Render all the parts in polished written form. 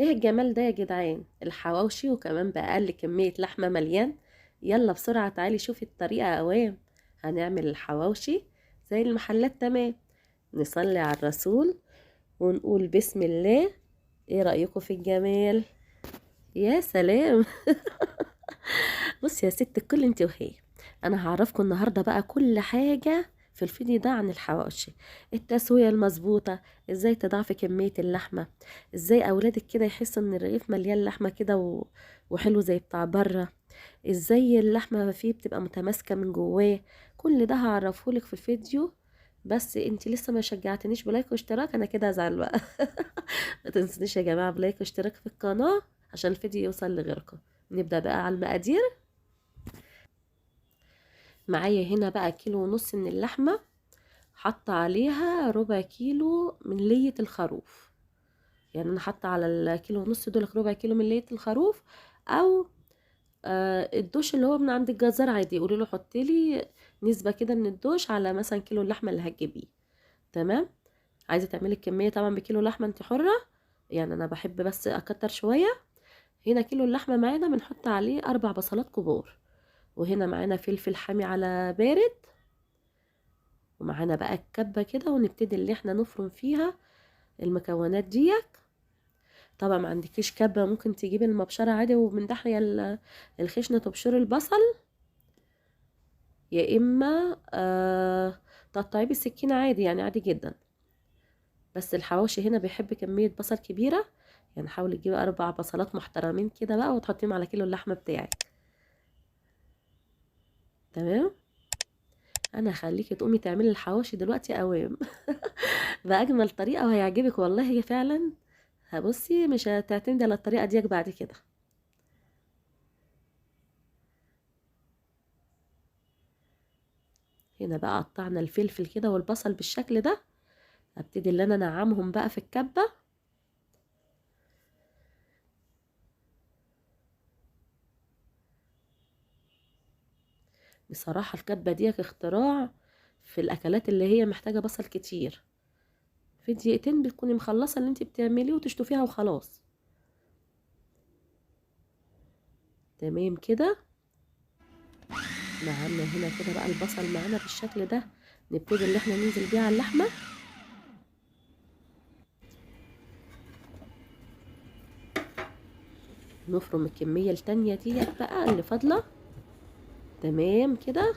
ايه الجمال ده يا جدعان؟ الحواوشي وكمان بأقل كمية لحمة مليان. يلا بسرعة تعالي شوفي الطريقة اوام. هنعمل الحواوشي زي المحلات تمام. نصلي على الرسول ونقول بسم الله. ايه رأيكم في الجمال؟ يا سلام. بص يا ست الكل انت وهي. انا هعرفكم النهارده بقى كل حاجه في الفيديو ده عن الحواوشي. التسويه المظبوطه، ازاي تضاعفي كميه اللحمه، ازاي اولادك كده يحسوا ان الرغيف مليان لحمه كده وحلو زي بتاع بره، ازاي اللحمه فيه بتبقى متماسكه من جواه. كل ده هعرفهولك في الفيديو. بس انت لسه ما شجعتنيش بلايك واشتراك، انا كده هزعل بقى. ما تنسونيش يا جماعه بلايك واشتراك في القناه عشان الفيديو يوصل لغيركم. نبدأ بقى على المقادير. معايا هنا بقى كيلو ونص من اللحمة، حاطة عليها ربع كيلو من لية الخروف. يعني انا حاطة على الكيلو ونص دول ربع كيلو من لية الخروف، او الدوش اللي هو من عند الجزار عادي، يقولوا له حط لي نسبة كده من الدوش على مثلا كيلو اللحمة اللي هتجيبيه. تمام. عايزة تعملي الكمية طبعا بكيلو لحمة انت حرة، يعني انا بحب بس اكتر شوية. هنا كيلو اللحمة معانا بنحط عليه 4 بصلات كبار، وهنا معانا فلفل حامي على بارد، ومعانا بقى الكبة كده، ونبتدي اللي احنا نفرم فيها المكونات ديت. طبعا ما عندكيش كبة ممكن تجيبي المبشرة عادي، ومن ناحية الخشنة تبشري البصل، يا اما تقطعيه بالسكينة عادي، يعني عادي جدا. بس الحواوشي هنا بيحب كمية بصل كبيرة، يعني حاولي تجيبي 4 بصلات محترمين كده بقى وتحطيهم على كيلو اللحمة بتاعك. تمام. انا هخليكي تقومي تعملي الحواوشي دلوقتي اوام. بأجمل طريقة وهيعجبك والله، هي فعلا. هبصي مش هتعتمدي على الطريقة ديك بعد كده. هنا بقى قطعنا الفلفل كده والبصل بالشكل ده. ابتدي اللي انا انعمهم بقى في الكبة. بصراحة الكبة ديك اختراع في الاكلات اللي هي محتاجة بصل كتير. في دقيقتين بتكوني مخلصة اللي انت بتعمليه وتشطفيها وخلاص. تمام كده. نعمنا هنا كده بقى البصل معانا بالشكل ده. نبتدي اللي احنا ننزل بيه على اللحمة. نفرم الكمية التانية ديت بقى اللي فاضلة. تمام كده.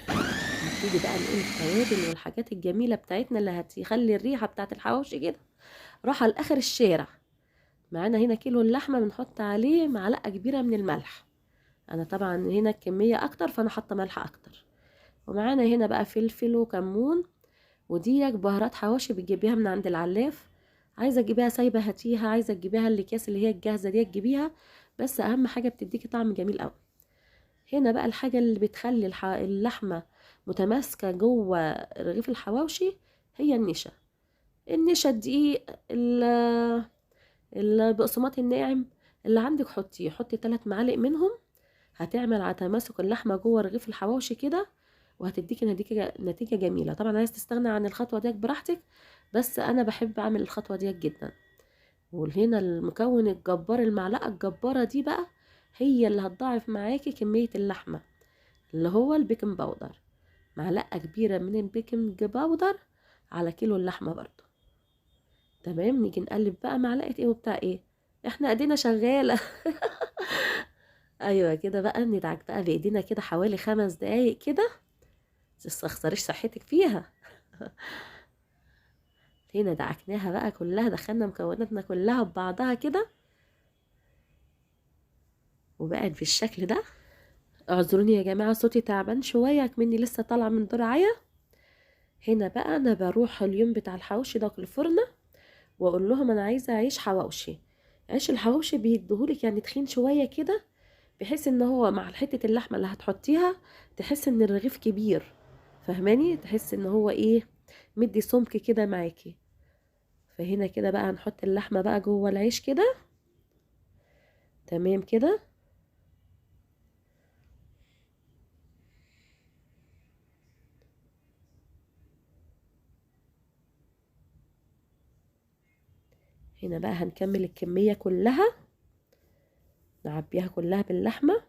نبتدي بقى نقول التوابل والحاجات الجميلة بتاعتنا اللي هتخلي الريحة بتاعت الحواوشي كده راحة لآخر الشارع. معانا هنا كيلو اللحمة بنحط عليه معلقة كبيرة من الملح. انا طبعا هنا الكمية اكتر فانا حاطة ملح اكتر. ومعانا هنا بقى فلفل وكمون. ودي بهارات حواوشي بتجيبيها من عند العلاف. عايزة تجيبيها سايبة هاتيها، عايزة تجيبيها الاكياس اللي هي الجاهزة دي تجيبيها. بس اهم حاجة بتديكي طعم جميل قوي. هنا بقى الحاجة اللي بتخلي اللحمة متماسكة جوه رغيف الحواوشي هي النشا. النشا الدقيق البقسماط الناعم اللي عندك حطيه، حطي 3 معالق منهم. هتعمل على تماسك اللحمة جوه رغيف الحواوشي كده، وهتديكي نتيجة جميلة. طبعا عايز تستغنى عن الخطوة ديت براحتك، بس انا بحب اعمل الخطوة ديت جدا. وهنا المكون الجبار، المعلقة الجبارة دي بقى هي اللي هتضاعف معاكي كمية اللحمة، اللي هو البيكنج باودر. معلقة كبيرة من البيكنج باودر على كيلو اللحمة برضو. تمام. نيجي نقلب بقى معلقة ايه وبتاع ايه، احنا ايدينا شغالة. ايوه كده بقى، ندعك بقى بايدينا كده حوالي 5 دقايق كده. متستخسريش صحتك فيها. هنا دعكناها بقى كلها، دخلنا مكوناتنا كلها ببعضها كده، وبقت بالشكل ده. اعذروني يا جماعة صوتي تعبان شوية كمني لسه طالعة من دور عيا. هنا بقى انا بروح اليوم بتاع الحواوشي ده الفرن، واقول لهم انا عايزه عيش حواوشي. عيش الحواوشي بيديهولك يعني تخين شويه كده، بحيث ان هو مع حته اللحمه اللي هتحطيها تحس ان الرغيف كبير. فاهماني؟ تحس ان هو ايه، مدي سمك كده معاكي. فهنا كده بقى هنحط اللحمه بقى جوه العيش كده. تمام كده. هنا بقى هنكمل الكمية كلها، نعبيها كلها باللحمة.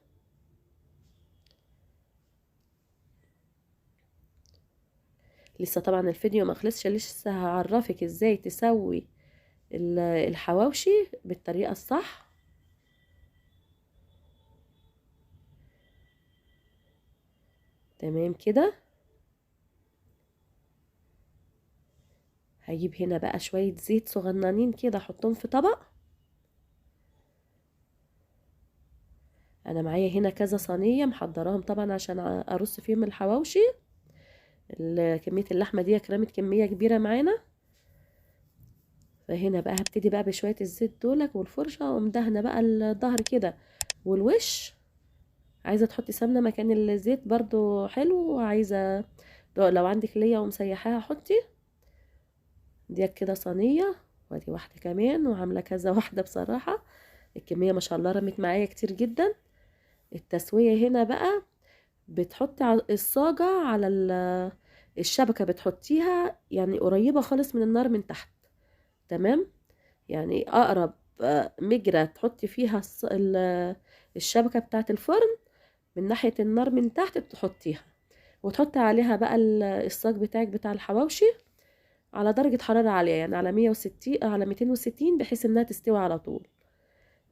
لسه طبعا الفيديو ما خلصش، لسه هعرفك ازاي تسوي الحواوشي بالطريقة الصح. تمام كده. هجيب هنا بقى شوية زيت صغننين كده احطهم في طبق. انا معايا هنا كذا صينية محضراهم طبعا عشان ارص فيهم الحواوشي. كمية اللحمة دي كرمت كمية كبيرة معانا. فهنا بقى هبتدي بقى بشوية الزيت دولك والفرشة، ومدهنة بقى الظهر كده والوش. عايزة تحطي سمنة مكان الزيت برضو حلو، عايزة لو عندك ليا ومسيحاها حطي. دي كده صينية، وادي واحدة كمان، وعاملة كذا واحدة بصراحة. الكمية ما شاء الله رمت معايا كتير جدا. التسوية هنا بقى بتحطي الصاجة على الشبكة، بتحطيها يعني قريبة خالص من النار من تحت. تمام، يعني اقرب مجرى تحطي فيها الشبكة بتاعت الفرن من ناحية النار من تحت تحطيها، وتحطي عليها بقى الصاج بتاعك بتاع الحواوشي على درجة حرارة عالية، يعني على 160 على 260، بحيث انها تستوي على طول.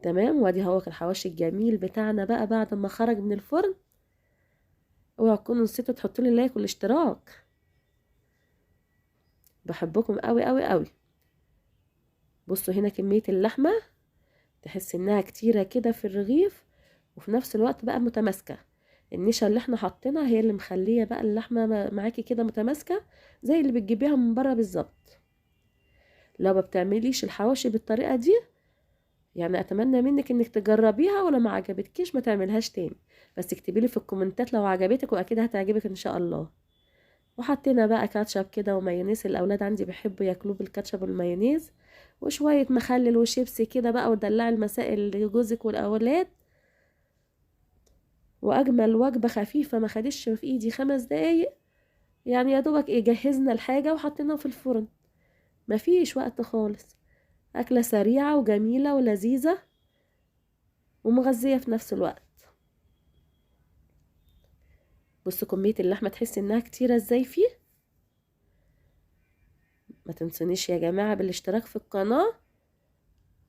تمام. وادي هو الحواوشي الجميل بتاعنا بقى بعد ما خرج من الفرن. اوعوا تكونوا نسيتوا تحطوا لي لايك والاشتراك. بحبكم قوي قوي قوي. بصوا هنا كمية اللحمة، تحس انها كتيرة كده في الرغيف، وفي نفس الوقت بقى متماسكة. النشا اللي احنا حاطينها هي اللي مخلية بقى اللحمة معاكي كده متماسكة، زي اللي بتجيبيها من بره بالظبط. لو ما بتعمليش الحواوشي بالطريقة دي، يعني اتمنى منك انك تجربيها، ولو ما عجبتكيش ما تعملهاش تاني. بس اكتبي لي في الكومنتات لو عجبتك، واكيد هتعجبك ان شاء الله. وحطينا بقى كاتشب كده ومايونيز، الاولاد عندي بيحبوا ياكلوه بالكاتشب والمايونيز، وشويه مخلل وشيبسي كده بقى، ودلعي المسائل لجوزك والاولاد. واجمل وجبه خفيفه ما خدتش في ايدي 5 دقايق، يعني يا دوبك ايه جهزنا الحاجه وحطيناها في الفرن. مفيش وقت خالص. اكله سريعه وجميله ولذيذه ومغذيه في نفس الوقت. بصوا كميه اللحمه تحس انها كتيره ازاي فيه. ما تنسونيش يا جماعه بالاشتراك في القناه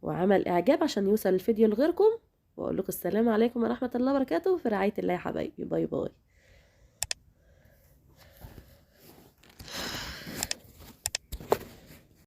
وعمل اعجاب عشان يوصل الفيديو لغيركم. واقول لكم السلام عليكم ورحمه الله وبركاته، في رعايه الله يا حبايبي. باي باي.